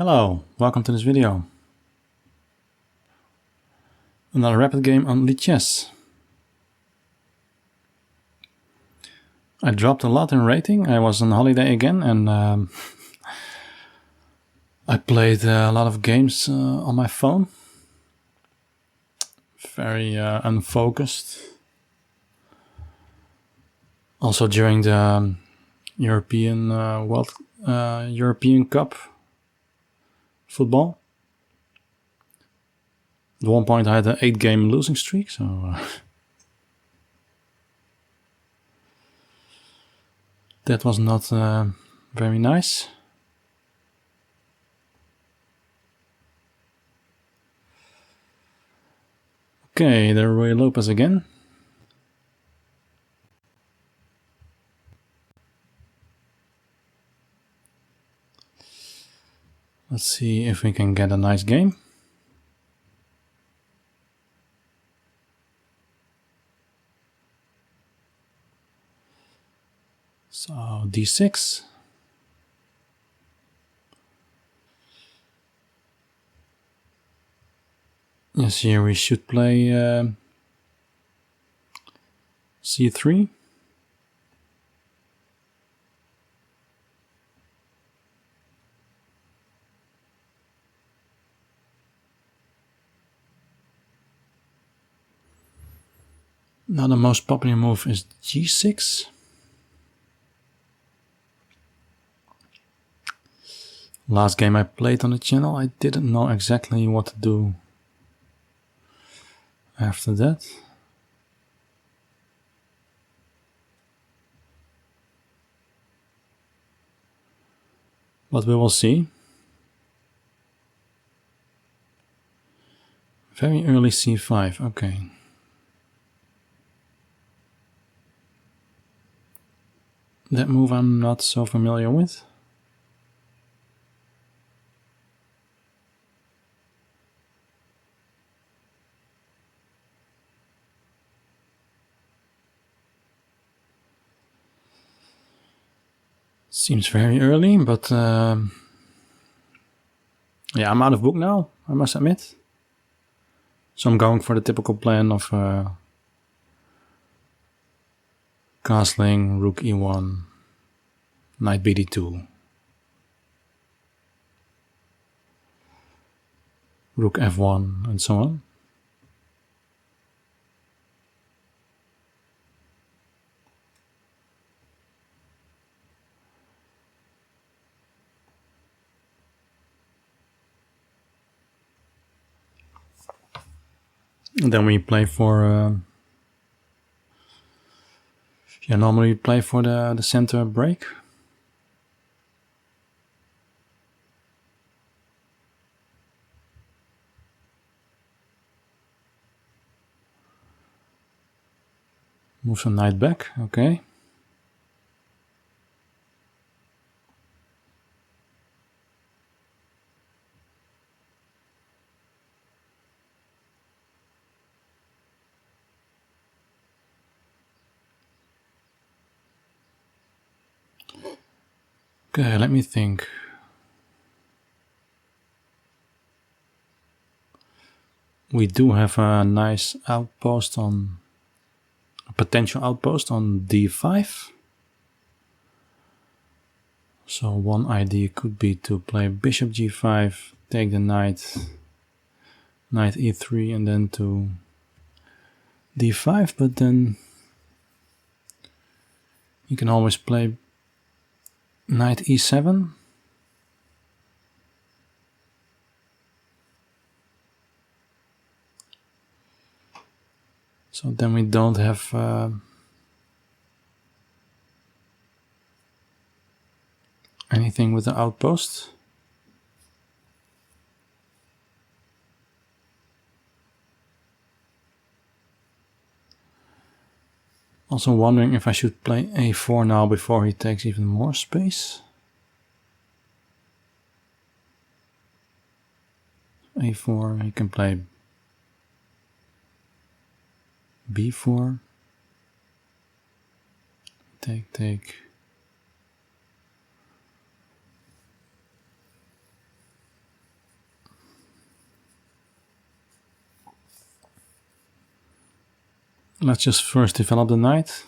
Hello, welcome to this video. Another rapid game on Chess. I dropped a lot in rating. I was on holiday again and I played a lot of games on my phone. Very unfocused. Also during the European European Cup football. At one point I had an 8-game losing streak, so that was not very nice. Okay, there Ruy Lopez again. Let's see if we can get a nice game. So d6. Yes, here we should play c3. Now the most popular move is g6. Last game I played on the channel, I didn't know exactly what to do after that. But we will see. Very early c5, okay. That move I'm not so familiar with. Seems very early, but yeah, I'm out of book now, I must admit. So I'm going for the typical plan of castling, rook e1, knight bd2, rook f1, and so on. And then we play for yeah, normally we play for the center break. Move some knight back, okay. Okay, let me think. We do have a nice outpost on, a potential outpost on d5. So one idea could be to play bishop g5, take the knight, knight e3, and then to d5, but then you can always play knight e7. So then we don't have anything with the outpost. Also wondering if I should play a4 now before he takes even more space. a4, he can play b4. Take. Let's just first develop the knight.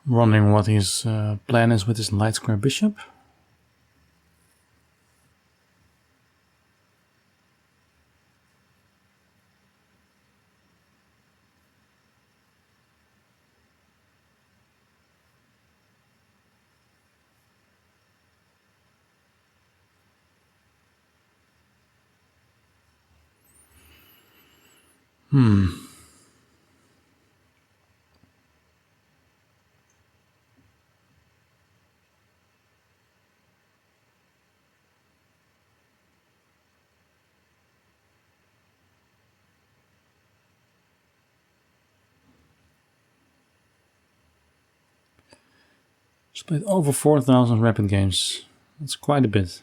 Wondering what his plan is with his light square bishop. He's played over 4,000 rapid games. That's quite a bit.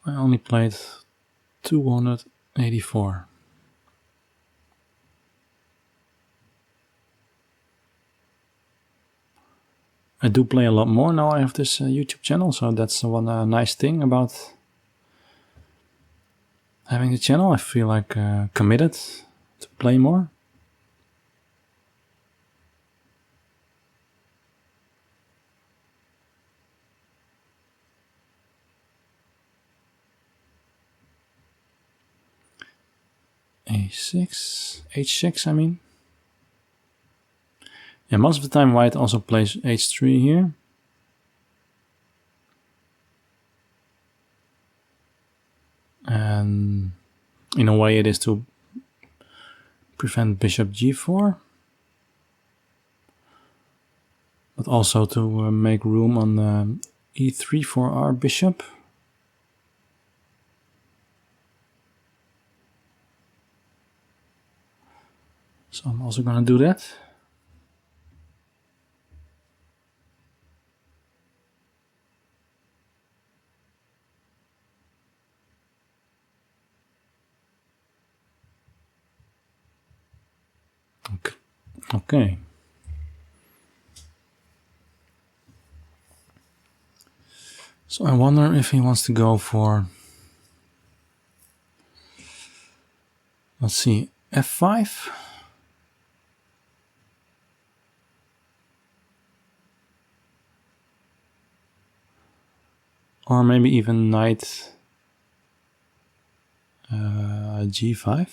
I only played 284. I do play a lot more now I have this YouTube channel, so that's one nice thing about having the channel. I feel like committed to play more. A6, H6 I mean. Yeah, most of the time white also plays H3 here. And in a way it is to prevent bishop G4. But also to make room on E3 for our bishop. So I'm also going to do that. Okay. So I wonder if he wants to go for, let's see, F5. Or maybe even knight G5.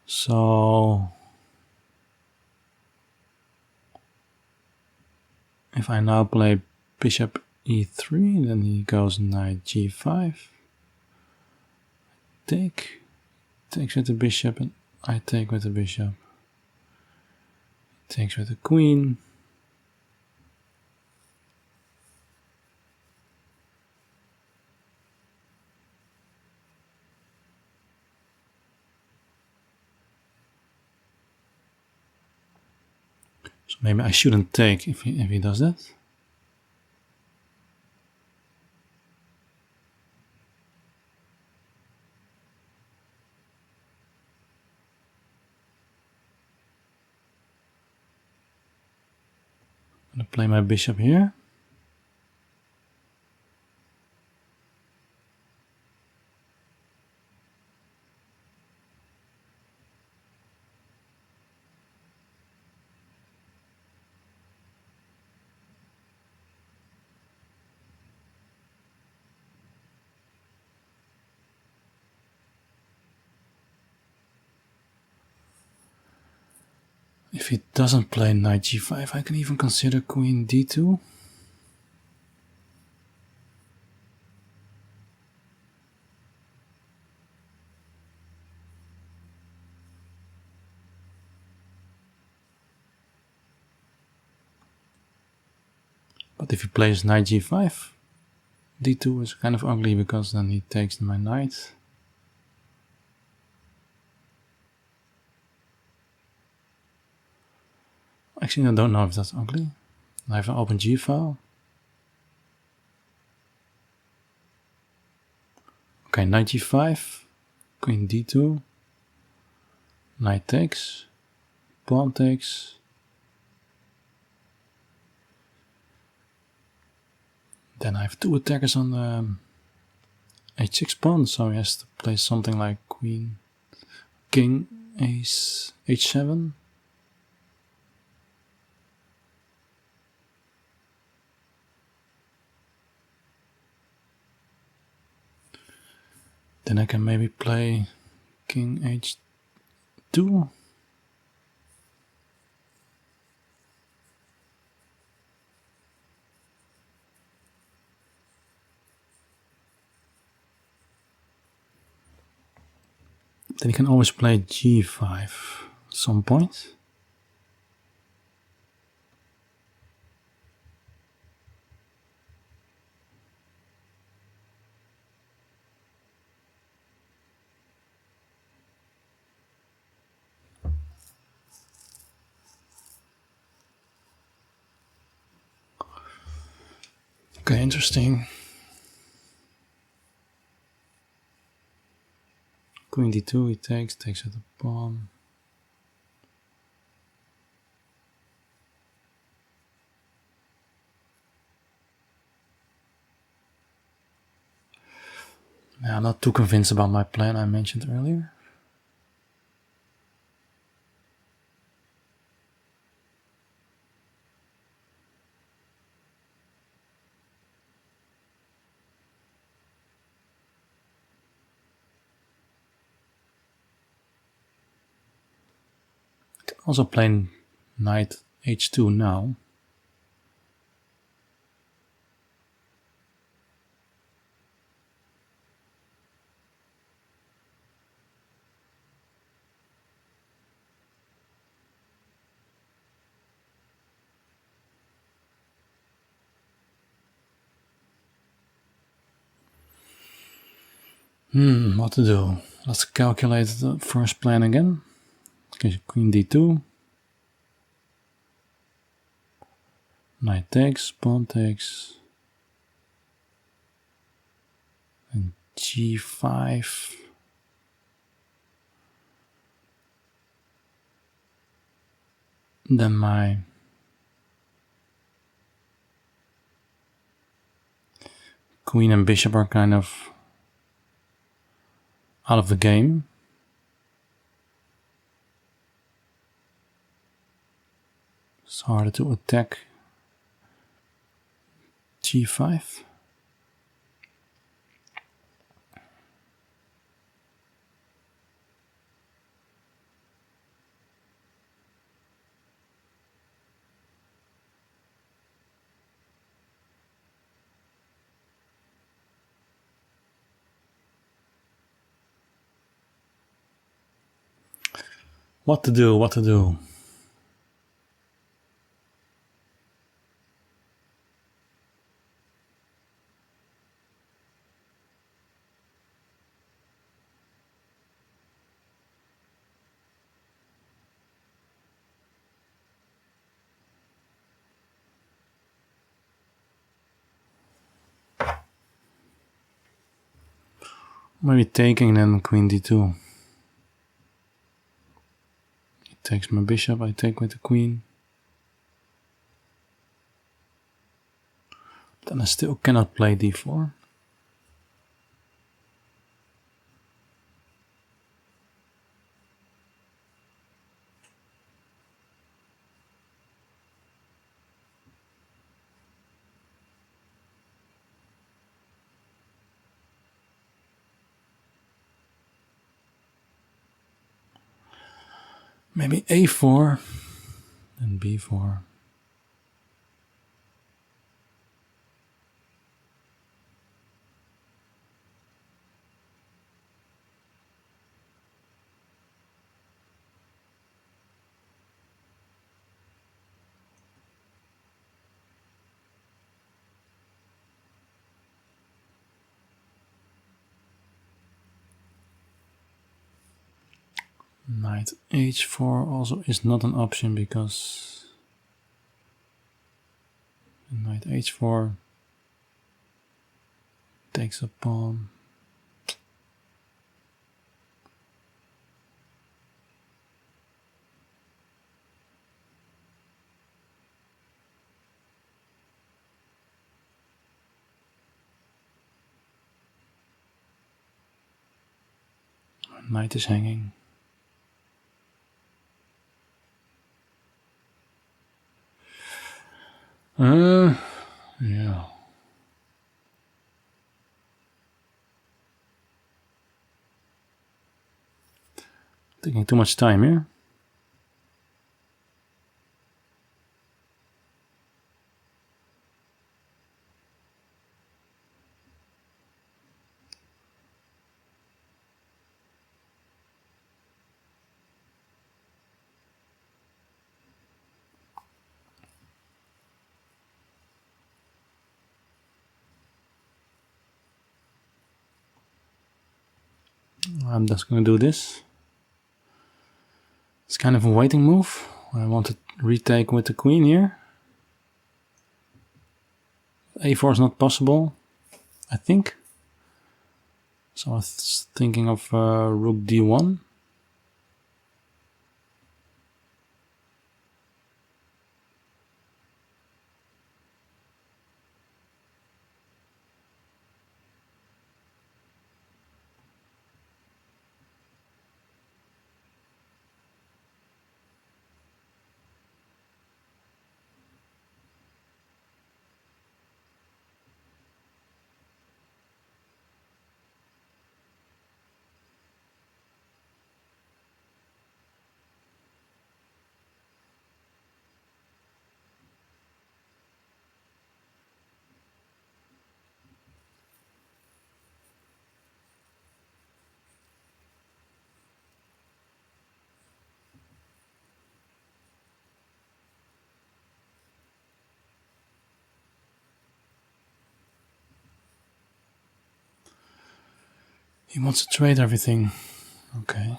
So if I now play bishop E3, then he goes knight G5. Takes with the bishop, and I take with the bishop. Takes with the queen. So maybe I shouldn't take if he does that. I'm gonna play my bishop here. If he doesn't play knight G5, I can even consider queen D2. But if he plays knight g5, d2 is kind of ugly because then he takes my knight. Actually, I don't know if that's ugly. I have an open g file. Okay, knight g5, queen d2, knight takes, pawn takes. Then I have two attackers on the h6 pawn, so he has to play something like queen, king, ace, h7. Then I can maybe play king h2. Then you can always play g5 at some point. Okay, interesting. Queen d2, he takes at the pawn. Yeah, I'm not too convinced about my plan I mentioned earlier. I can also play knight h2 now. What to do? Let's calculate the first plan again. Okay, queen d2. Knight takes, pawn takes. And g5. Then my queen and bishop are kind of out of the game. It's harder to attack g5. What to do, what to do? Maybe taking then queen d2. He takes my bishop, I take with the queen. Then I still cannot play d4. Maybe a4 and b4. Knight h4 also is not an option because knight h4 takes a pawn. Knight is hanging. Yeah. Taking too much time here. I'm just going to do this. It's kind of a waiting move. I want to retake with the queen here. a4 is not possible, I think. So I was thinking of rook d1. He wants to trade everything. Okay.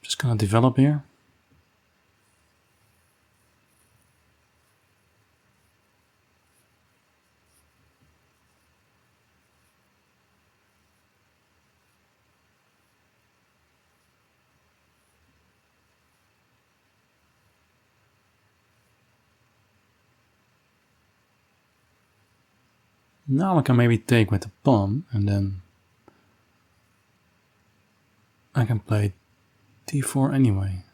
Just gonna develop here. Now I can maybe take with the pawn and then I can play d4 anyway.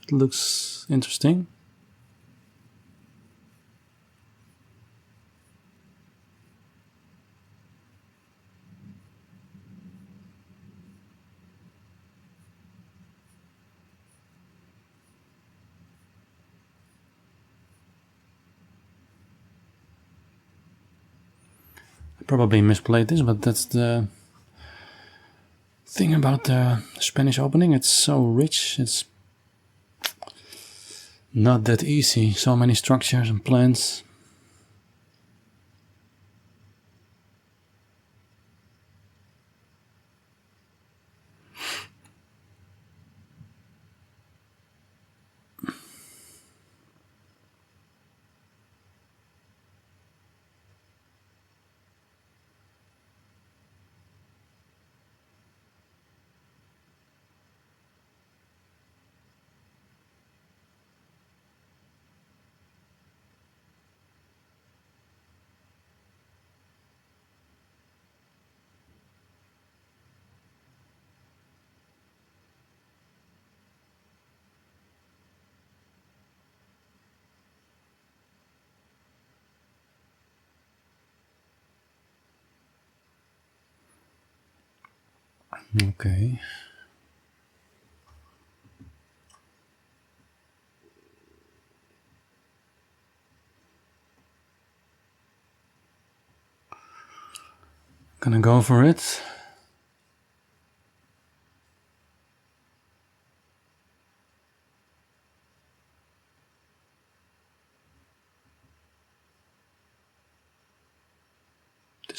It looks interesting. I probably misplayed this, but that's the thing about the Spanish opening. It's so rich. It's not that easy. So many structures and plans. Okay. Gonna go for it.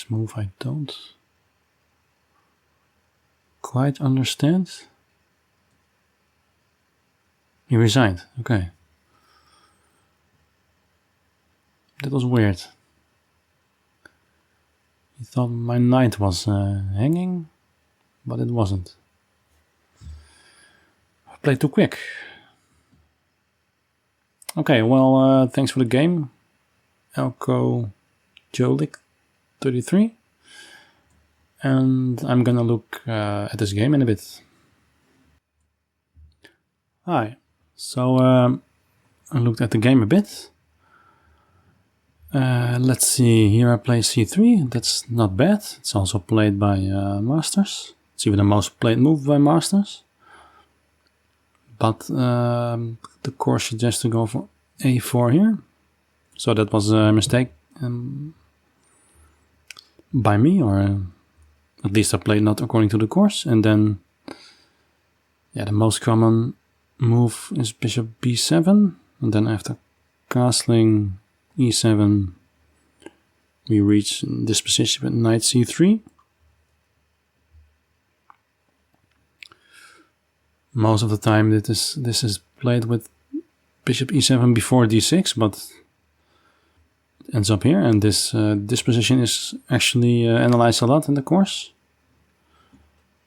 this move I don't quite understand. He resigned, okay. That was weird. He thought my knight was hanging, but it wasn't. I played too quick. Okay, well, thanks for the game. Elko Jolik 33. And I'm gonna look at this game in a bit. Hi. So, I looked at the game a bit. Let's see, here I play c3, that's not bad. It's also played by masters. It's even the most played move by masters. But the course suggests to go for a4 here. So that was a mistake by me, or at least I played not according to the course. And then, yeah, the most common move is bishop b7. And then after castling e7, we reach this position with knight c3. Most of the time this is played with bishop e7 before d6, but it ends up here, and this position is actually analyzed a lot in the course.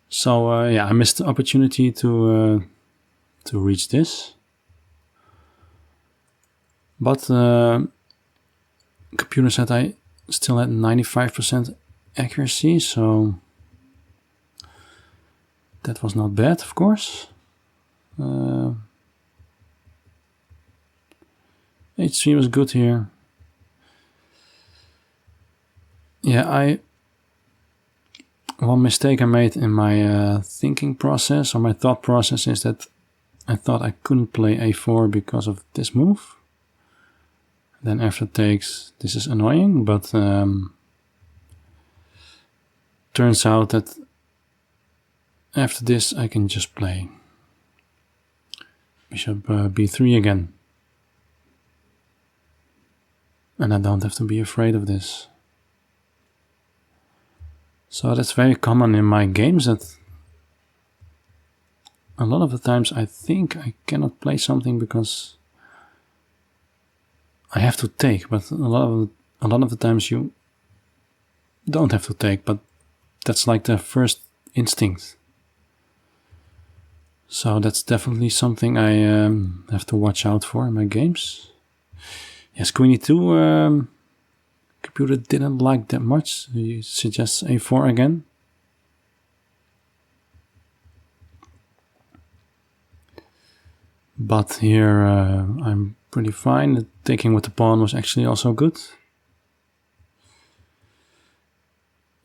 So yeah, I missed the opportunity to reach this. But computer said I still had 95% accuracy, so that was not bad, of course. h3 was good here. Yeah, one mistake I made in my thinking process, or my thought process, is that I thought I couldn't play a4 because of this move. Then after takes, this is annoying, but turns out that after this I can just play bishop b3 again. And I don't have to be afraid of this. So that's very common in my games, that a lot of the times I think I cannot play something because I have to take, but a lot of the times you don't have to take, but that's like the first instinct. So that's definitely something I have to watch out for in my games. Yes, queen e2, computer didn't like that much. He suggests a4 again. But here I'm pretty fine. The taking with the pawn was actually also good.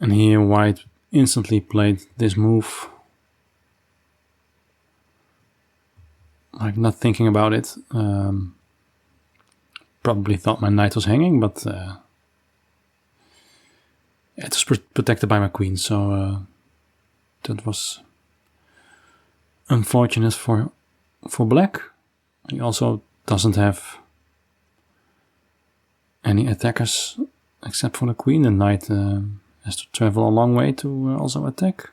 And here white instantly played this move, like not thinking about it. Probably thought my knight was hanging, but it was protected by my queen, so that was unfortunate for black. He also doesn't have any attackers except for the queen. The knight has to travel a long way to also attack.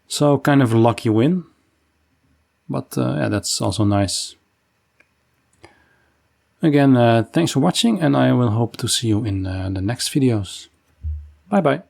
So kind of a lucky win, but yeah, that's also nice. Again, thanks for watching, and I will hope to see you in the next videos. Bye bye.